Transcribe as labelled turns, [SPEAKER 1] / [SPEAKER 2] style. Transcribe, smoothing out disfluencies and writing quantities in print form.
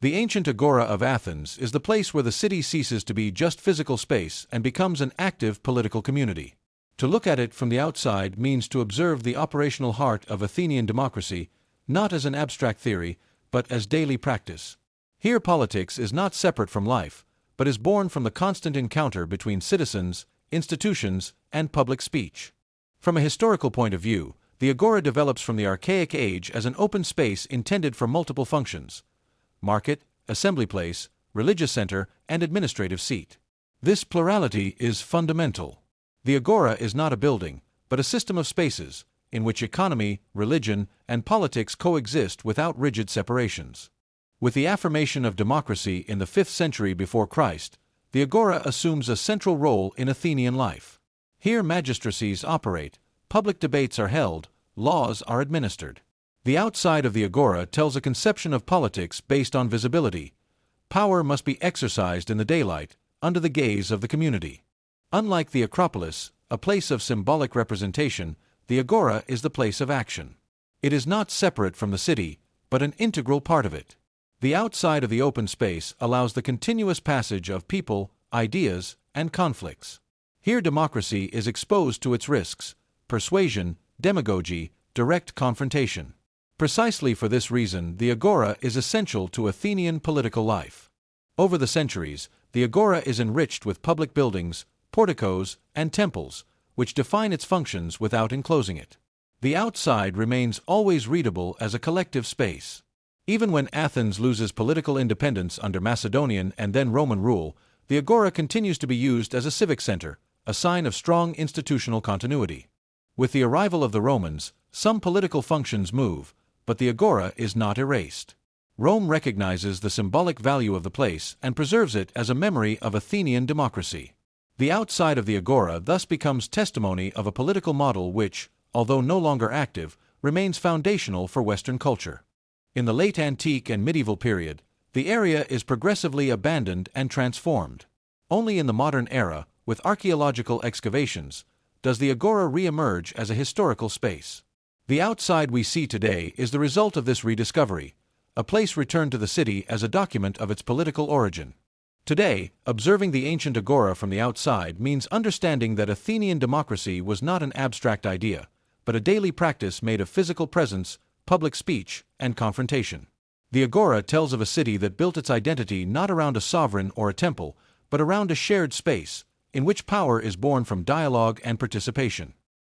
[SPEAKER 1] The ancient Agora of Athens is the place where the city ceases to be just physical space and becomes an active political community. To look at it from the outside means to observe the operational heart of Athenian democracy, not as an abstract theory, but as daily practice. Here politics is not separate from life, but is born from the constant encounter between citizens, institutions, and public speech. From a historical point of view, the Agora develops from the archaic age as an open space intended for multiple functions: market, assembly place, religious center, and administrative seat. This plurality is fundamental. The Agora is not a building, but a system of spaces, in which economy, religion, and politics coexist without rigid separations. With the affirmation of democracy in the 5th century before Christ, the Agora assumes a central role in Athenian life. Here magistracies operate, public debates are held, laws are administered. The outside of the Agora tells a conception of politics based on visibility. Power must be exercised in the daylight, under the gaze of the community. Unlike the Acropolis, a place of symbolic representation, the Agora is the place of action. It is not separate from the city, but an integral part of it. The outside of the open space allows the continuous passage of people, ideas, and conflicts. Here democracy is exposed to its risks: persuasion, demagogy, direct confrontation. Precisely for this reason, the Agora is essential to Athenian political life. Over the centuries, the Agora is enriched with public buildings, porticos, and temples, which define its functions without enclosing it. The outside remains always readable as a collective space. Even when Athens loses political independence under Macedonian and then Roman rule, the Agora continues to be used as a civic center, a sign of strong institutional continuity. With the arrival of the Romans, some political functions move, but the Agora is not erased. Rome recognizes the symbolic value of the place and preserves it as a memory of Athenian democracy. The outside of the Agora thus becomes testimony of a political model which, although no longer active, remains foundational for Western culture. In the late antique and medieval period, the area is progressively abandoned and transformed. Only in the modern era, with archaeological excavations, does the Agora re-emerge as a historical space. The outside we see today is the result of this rediscovery, a place returned to the city as a document of its political origin. Today, observing the ancient Agora from the outside means understanding that Athenian democracy was not an abstract idea, but a daily practice made of physical presence, public speech, and confrontation. The Agora tells of a city that built its identity not around a sovereign or a temple, but around a shared space, in which power is born from dialogue and participation.